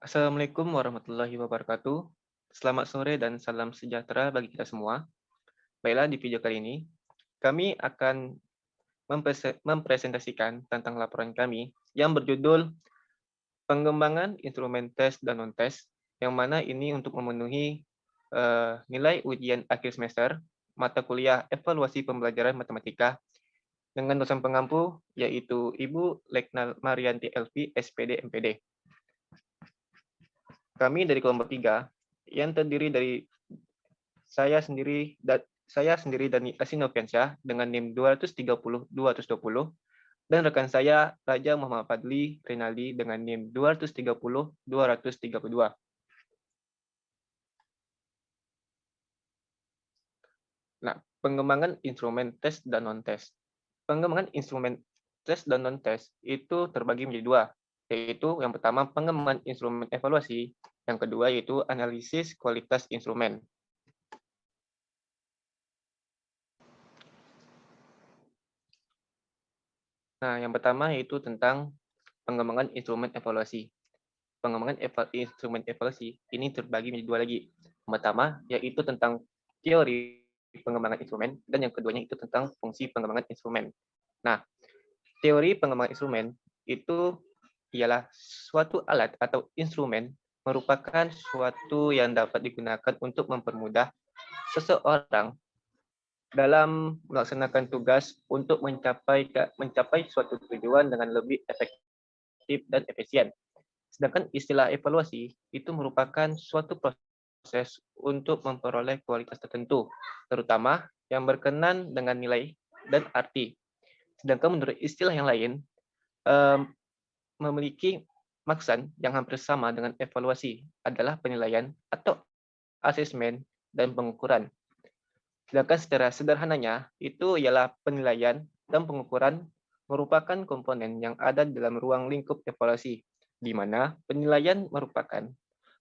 Assalamualaikum warahmatullahi wabarakatuh. Selamat sore dan salam sejahtera bagi kita semua. Baiklah, di video kali ini, kami akan mempresentasikan tentang laporan kami yang berjudul Pengembangan Instrumen Tes dan Non-Tes, yang mana ini untuk memenuhi nilai ujian akhir semester mata kuliah evaluasi pembelajaran matematika dengan dosen pengampu yaitu Ibu Lekna Marianti LP, SPD, MPD. Kami dari kelompok 3 yang terdiri dari saya sendiri Dani Asinoviansyah dengan NIM 230-220 dan rekan saya Raja Muhammad Fadli Rinaldi dengan NIM 230-232. Nah, pengembangan instrumen tes dan non-tes. Pengembangan instrumen tes dan non-tes itu terbagi menjadi dua, yaitu yang pertama pengembangan instrumen evaluasi, yang kedua yaitu analisis kualitas instrumen. Nah, yang pertama yaitu tentang pengembangan instrumen evaluasi. Pengembangan instrumen evaluasi ini terbagi menjadi dua lagi. Yang pertama yaitu tentang teori pengembangan instrumen dan yang keduanya itu tentang fungsi pengembangan instrumen. Nah, teori pengembangan instrumen itu ialah suatu alat atau instrumen merupakan suatu yang dapat digunakan untuk mempermudah seseorang dalam melaksanakan tugas untuk mencapai suatu tujuan dengan lebih efektif dan efisien. Sedangkan istilah evaluasi itu merupakan suatu proses untuk memperoleh kualitas tertentu, terutama yang berkenan dengan nilai dan arti. Sedangkan menurut istilah yang lain, memiliki maksud yang hampir sama dengan evaluasi adalah penilaian atau asesmen dan pengukuran. Sedangkan secara sederhananya, itu ialah penilaian dan pengukuran merupakan komponen yang ada dalam ruang lingkup evaluasi, di mana penilaian merupakan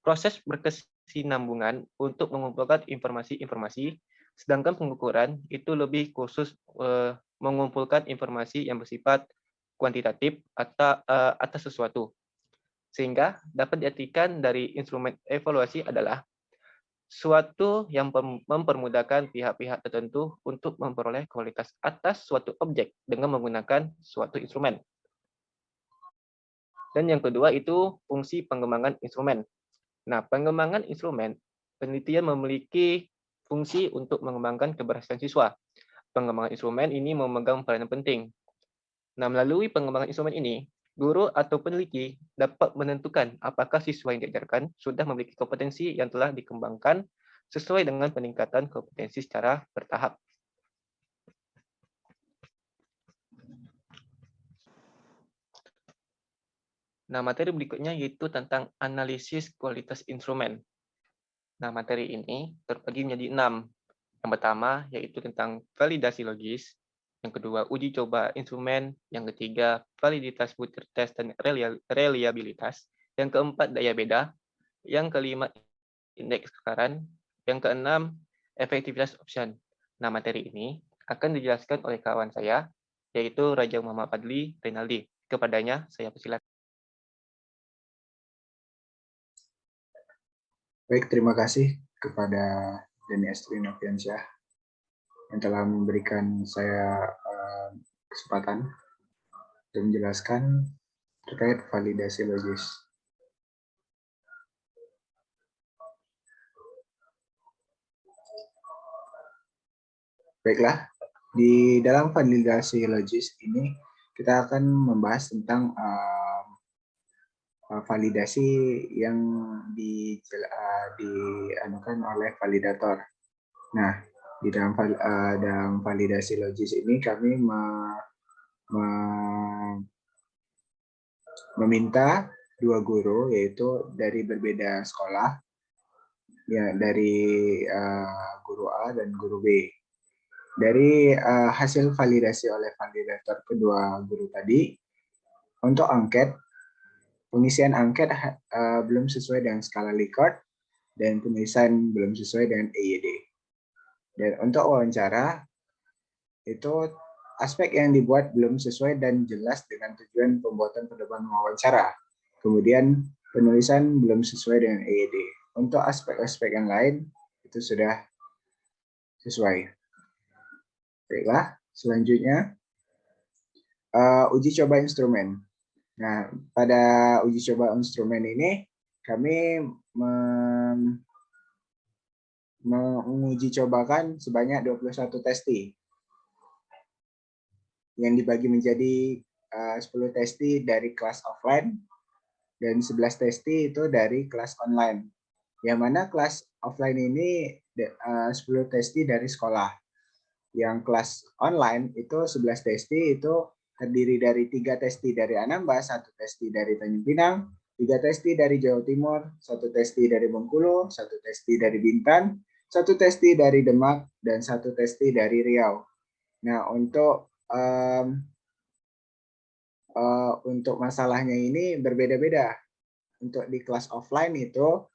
proses berkesinambungan untuk mengumpulkan informasi-informasi, sedangkan pengukuran itu lebih khusus mengumpulkan informasi yang bersifat kuantitatif atas sesuatu. Sehingga dapat diartikan dari instrumen evaluasi adalah suatu yang mempermudahkan pihak-pihak tertentu untuk memperoleh kualitas atas suatu objek dengan menggunakan suatu instrumen. Dan yang kedua itu fungsi pengembangan instrumen. Nah, pengembangan instrumen, penelitian memiliki fungsi untuk mengembangkan keberhasilan siswa. Pengembangan instrumen ini memegang peranan penting. Nah, melalui pengembangan instrumen ini, guru atau peneliti dapat menentukan apakah siswa yang diajarkan sudah memiliki kompetensi yang telah dikembangkan sesuai dengan peningkatan kompetensi secara bertahap. Nah, materi berikutnya yaitu tentang analisis kualitas instrumen. Nah, materi ini terbagi menjadi 6. Yang pertama yaitu tentang validasi logis, yang kedua uji coba instrumen, yang ketiga validitas butir tes dan reliabilitas, yang keempat daya beda, yang kelima indeks kesukaran, yang keenam efektivitas option. Nah, materi ini akan dijelaskan oleh kawan saya, yaitu Raja Muhammad Fadli Rinaldi. Kepadanya saya persilakan. Baik, terima kasih kepada Dani Estri Noviansyah yang telah memberikan saya kesempatan untuk menjelaskan terkait validasi logis. Baiklah, di dalam validasi logis ini kita akan membahas tentang validasi yang dianukan oleh validator. Nah, di dalam validasi logis ini kami meminta dua guru, yaitu dari berbeda sekolah, ya, dari guru A dan guru B. Dari hasil validasi oleh validator kedua guru tadi, untuk angket, pengisian angket belum sesuai dengan skala Likert dan penulisan belum sesuai dengan EYD. Dan untuk wawancara, itu aspek yang dibuat belum sesuai dan jelas dengan tujuan pembuatan pedoman wawancara. Kemudian penulisan belum sesuai dengan EED. Untuk aspek-aspek yang lain itu sudah sesuai. Baiklah, selanjutnya uji coba instrumen. Nah, pada uji coba instrumen ini kami menguji cobakan sebanyak 21 testi yang dibagi menjadi 10 testi dari kelas offline dan 11 testi itu dari kelas online. Yang mana kelas offline ini 10 testi dari sekolah. Yang kelas online itu 11 testi itu terdiri dari 3 testi dari Anambas, 1 testi dari Tanjung Pinang, 3 testi dari Jawa Timur, 1 testi dari Bengkulu, 1 testi dari Bintan, 1 testi dari Demak, dan 1 testi dari Riau. Nah, untuk masalahnya ini berbeda-beda. Untuk di kelas offline itu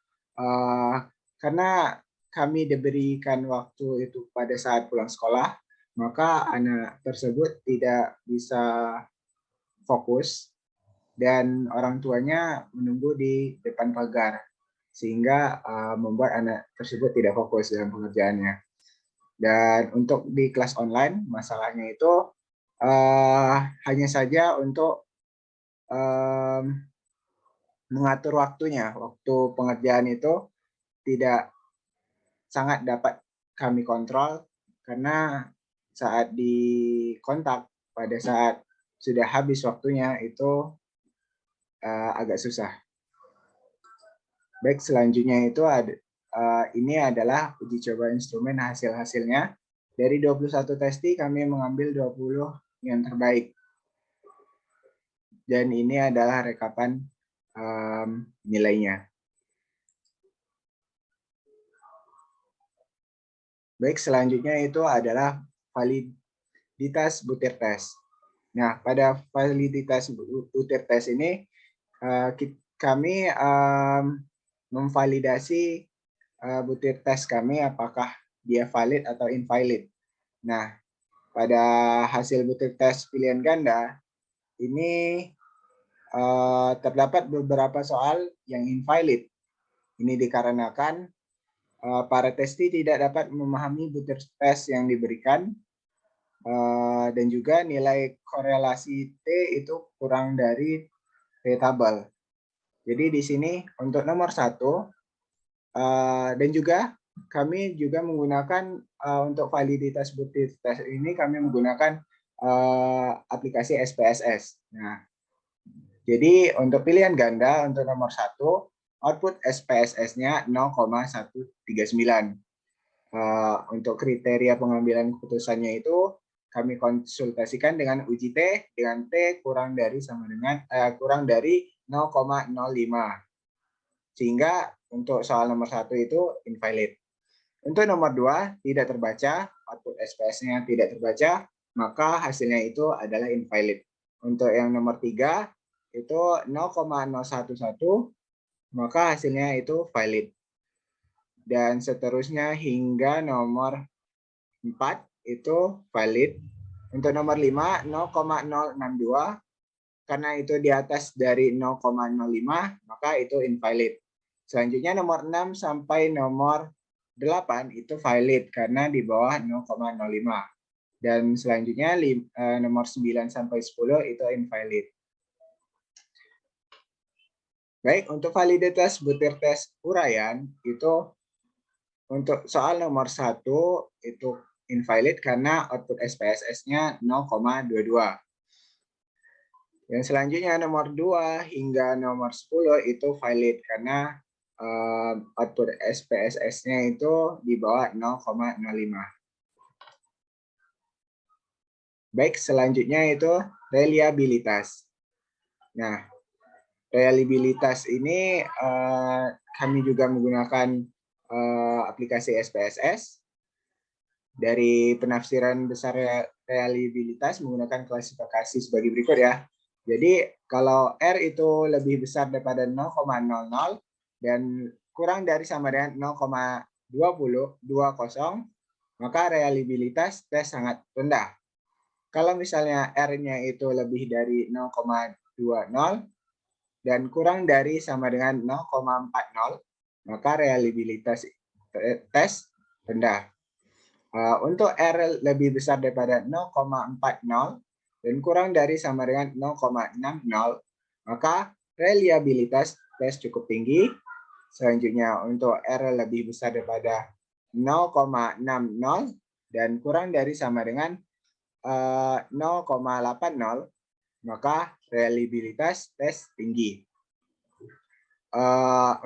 karena kami diberikan waktu itu pada saat pulang sekolah, maka anak tersebut tidak bisa fokus dan orang tuanya menunggu di depan pagar sehingga membuat anak tersebut tidak fokus dalam pengerjaannya. Dan untuk di kelas online masalahnya itu hanya saja untuk mengatur waktunya. Waktu pengerjaan itu tidak sangat dapat kami kontrol karena saat dikontak pada saat sudah habis waktunya itu agak susah. Baik, selanjutnya itu ini adalah uji coba instrumen hasil-hasilnya. Dari 21 testi kami mengambil 20 yang terbaik. Dan ini adalah rekapan nilainya. Baik, selanjutnya itu adalah validitas butir tes. Nah, pada validitas butir tes ini kami memvalidasi butir tes kami apakah dia valid atau invalid. Nah, pada hasil butir tes pilihan ganda ini terdapat beberapa soal yang invalid. Ini dikarenakan para testi tidak dapat memahami butir tes yang diberikan dan juga nilai korelasi T itu kurang dari T tabel. Jadi di sini untuk nomor 1 dan juga kami juga menggunakan untuk validitas butir tes ini kami menggunakan aplikasi SPSS. Nah, jadi untuk pilihan ganda untuk nomor 1 output SPSS-nya 0,139. Untuk kriteria pengambilan keputusannya itu kami konsultasikan dengan uji T dengan T kurang dari 0,05. Sehingga untuk soal nomor 1 itu invalid. Untuk nomor 2 tidak terbaca, output SPS-nya tidak terbaca, maka hasilnya itu adalah invalid. Untuk yang nomor 3 itu 0,011, maka hasilnya itu valid. Dan seterusnya hingga nomor 4 itu valid. Untuk nomor 5 0,062, karena itu di atas dari 0,05 maka itu invalid. Selanjutnya nomor 6 sampai nomor 8 itu valid karena di bawah 0,05. Dan selanjutnya nomor 9 sampai 10 itu invalid. Baik, untuk validitas butir tes uraian itu untuk soal nomor 1 itu invalid karena output SPSS-nya 0,22. Yang selanjutnya nomor 2 hingga nomor 10 itu valid karena output SPSS-nya itu di bawah 0,05. Baik, selanjutnya itu reliabilitas. Nah, reliabilitas ini kami juga menggunakan aplikasi SPSS. Dari penafsiran besar reliabilitas menggunakan klasifikasi sebagai berikut ya. Jadi kalau R itu lebih besar daripada 0,00 dan kurang dari sama dengan 0,20, maka reliabilitas tes sangat rendah. Kalau misalnya R-nya itu lebih dari 0,20 dan kurang dari sama dengan 0,40, maka reliabilitas tes rendah. Untuk R lebih besar daripada 0,40 dan kurang dari sama dengan 0,60, maka reliabilitas tes cukup tinggi. Selanjutnya untuk R lebih besar daripada 0,60 dan kurang dari sama dengan 0,80, maka reliabilitas tes tinggi.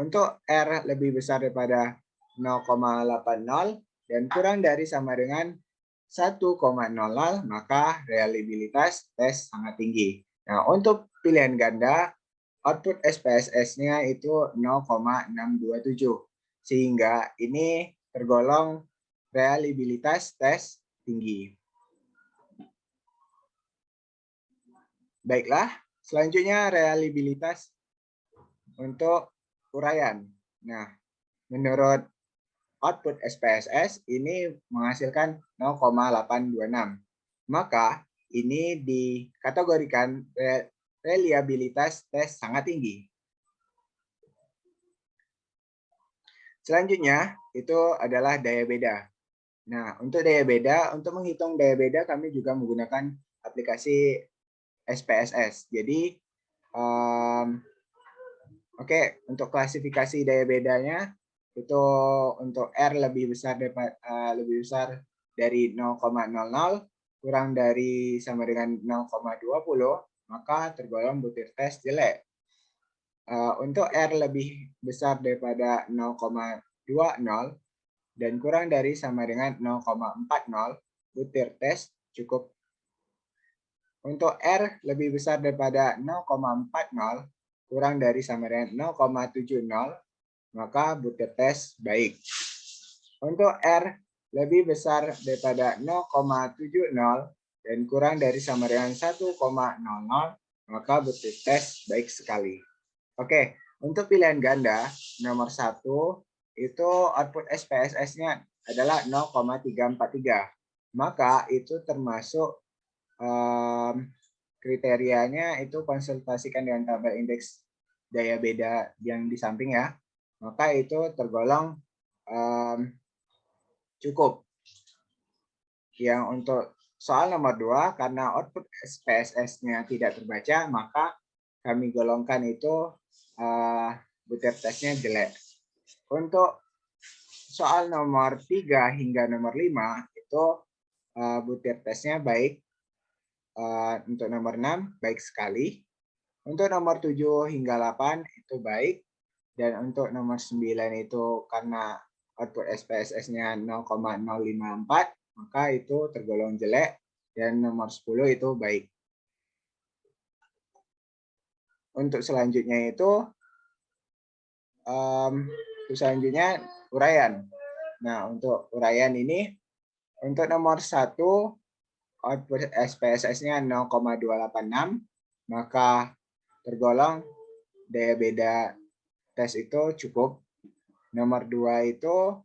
Untuk R lebih besar daripada 0,80 dan kurang dari sama dengan 1,00, maka reliabilitas tes sangat tinggi. Nah, untuk pilihan ganda, output SPSS-nya itu 0,627. Sehingga ini tergolong reliabilitas tes tinggi. Baiklah, selanjutnya reliabilitas untuk uraian. Nah, menurut output SPSS ini menghasilkan 0,826. Maka ini dikategorikan reliabilitas tes sangat tinggi. Selanjutnya itu adalah daya beda. Nah, untuk daya beda, untuk menghitung daya beda kami juga menggunakan aplikasi SPSS. Jadi, untuk klasifikasi daya bedanya itu untuk R lebih besar dari 0,00 kurang dari sama dengan 0,20, maka tergolong butir tes jelek. Untuk R lebih besar daripada 0,20 dan kurang dari sama dengan 0,40, butir tes cukup. Untuk R lebih besar daripada 0,40 kurang dari sama dengan 0,70, maka butir tes baik. Untuk R lebih besar daripada 0,70 dan kurang dari sama dengan 1,00, maka butir tes baik sekali. Oke, untuk pilihan ganda nomor 1 itu output SPSS-nya adalah 0,343. Maka itu termasuk kriterianya itu konsultasikan dengan tabel indeks daya beda yang di samping ya. Maka itu tergolong cukup. Yang untuk soal nomor 2, karena output SPSS-nya tidak terbaca, maka kami golongkan itu butir tesnya jelek. Untuk soal nomor 3 hingga nomor 5 itu butir tesnya baik. Untuk nomor 6 baik sekali. Untuk nomor 7 hingga 8 itu baik. Dan untuk nomor 9 itu karena output SPSS-nya 0,054, maka itu tergolong jelek. Dan nomor 10 itu baik. Untuk selanjutnya itu uraian. Nah, untuk uraian ini untuk nomor 1 output SPSS-nya 0,286, maka tergolong daya beda tes itu cukup. Nomor 2 itu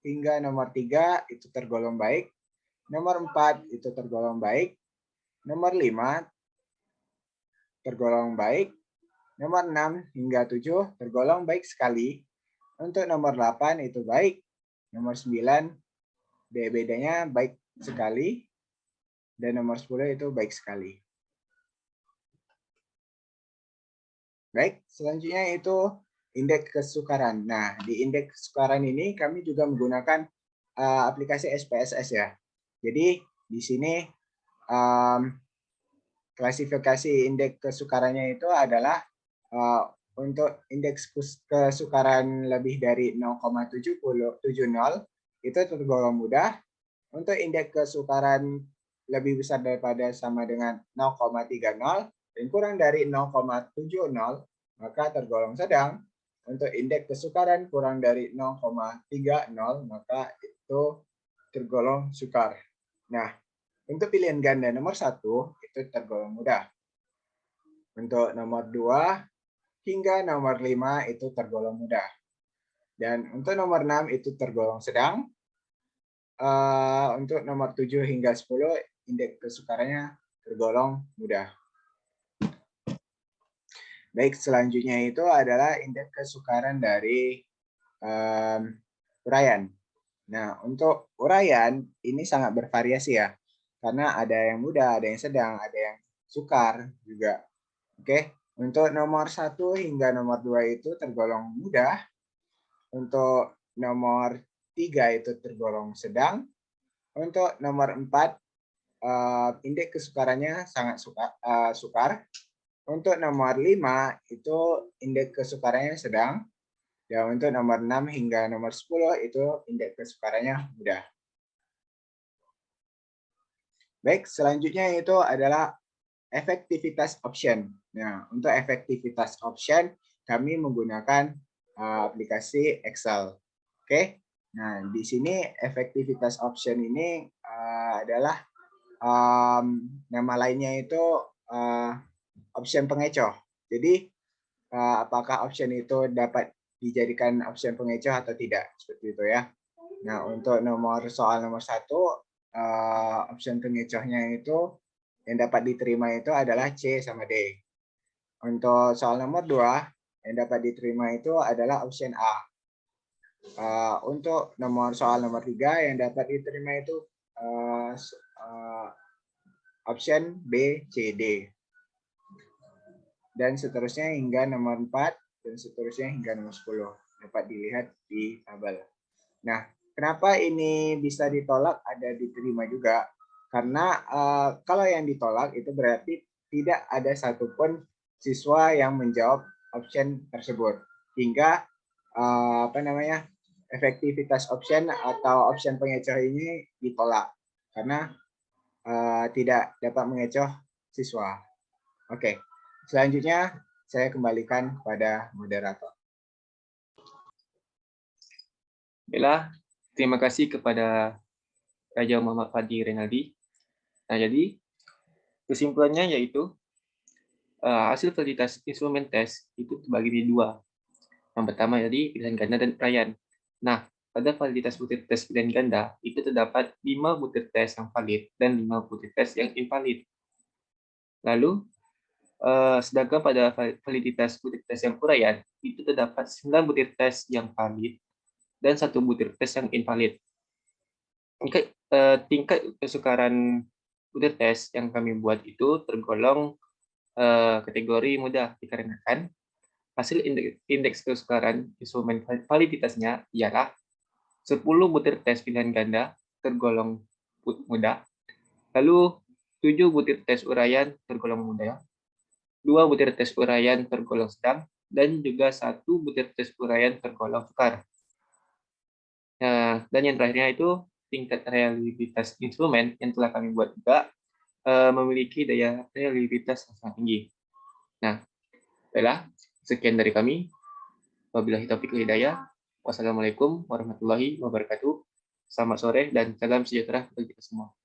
hingga nomor 3 itu tergolong baik. Nomor 4 itu tergolong baik. Nomor 5 tergolong baik. Nomor 6 hingga 7 tergolong baik sekali. Untuk nomor 8 itu baik. Nomor 9 daya bedanya baik sekali. Dan nomor 10 itu baik sekali. Baik, selanjutnya itu indeks kesukaran. Nah, di indeks kesukaran ini kami juga menggunakan aplikasi SPSS ya. Jadi di sini klasifikasi indeks kesukarannya itu adalah untuk indeks kesukaran lebih dari 0,70 itu tergolong mudah. Untuk indeks kesukaran lebih besar daripada sama dengan 0,30 dan kurang dari 0,70, maka tergolong sedang. Untuk indeks kesukaran kurang dari 0,30, maka itu tergolong sukar. Nah, untuk pilihan ganda nomor 1 itu tergolong mudah. Untuk nomor 2 hingga nomor 5 itu tergolong mudah. Dan untuk nomor 6 itu tergolong sedang. Untuk nomor 7 hingga 10 indeks kesukarannya tergolong mudah. Baik, selanjutnya itu adalah indeks kesukaran dari uraian. Nah, untuk uraian ini sangat bervariasi ya, karena ada yang mudah, ada yang sedang, ada yang sukar juga. Oke, untuk nomor 1 hingga nomor 2 itu tergolong mudah. Untuk nomor 3 itu tergolong sedang. Untuk nomor 4 indeks kesukarannya sangat sukar. Untuk nomor 5 itu indeks kesukarannya sedang. Dan untuk nomor 6 hingga nomor 10 itu indeks kesukarannya mudah. Baik, selanjutnya itu adalah efektivitas option. Nah, untuk efektivitas option kami menggunakan aplikasi Excel. Oke. Nah, di sini efektivitas option ini adalah nama lainnya itu option pengecoh. Jadi apakah option itu dapat dijadikan option pengecoh atau tidak, seperti itu ya. Nah, untuk soal nomor 1, option pengecohnya itu yang dapat diterima itu adalah C sama D. Untuk soal nomor 2, yang dapat diterima itu adalah option A. Untuk soal nomor 3, yang dapat diterima itu option B, C, D. Dan seterusnya hingga nomor 4, dan seterusnya hingga nomor 10. Dapat dilihat di tabel. Nah, kenapa ini bisa ditolak ada diterima juga? Karena kalau yang ditolak itu berarti tidak ada satupun siswa yang menjawab option tersebut. Hingga efektivitas option atau option pengecoh ini ditolak karena tidak dapat mengecoh siswa. Oke, selanjutnya saya kembalikan kepada moderator. Baiklah, terima kasih kepada Raja Muhammad Fadli Renaldi. Nah, jadi kesimpulannya yaitu hasil validitas instrumen tes itu terbagi menjadi 2. Yang pertama jadi pilihan ganda dan uraian. Nah, pada validitas butir tes pilihan ganda itu terdapat 5 butir tes yang valid dan 5 butir tes yang invalid. Lalu sedangkan pada validitas butir tes yang uraian itu terdapat 9 butir tes yang valid dan 1 butir tes yang invalid. Tingkat kesukaran butir tes yang kami buat itu tergolong kategori mudah dikarenakan hasil indeks kesukaran instrumen validitasnya ialah 10 butir tes pilihan ganda tergolong mudah, lalu 7 butir tes uraian tergolong mudah, 2 butir tes uraian tergolong sedang, dan juga 1 butir tes uraian tergolong sukar. Nah, dan yang terakhirnya itu tingkat reliabilitas instrumen yang telah kami buat juga memiliki daya reliabilitas yang sangat tinggi. Nah, baiklah, sekian dari kami. Wabillahi taufiq wal hidayah. Wassalamualaikum warahmatullahi wabarakatuh. Selamat sore dan salam sejahtera bagi kita semua.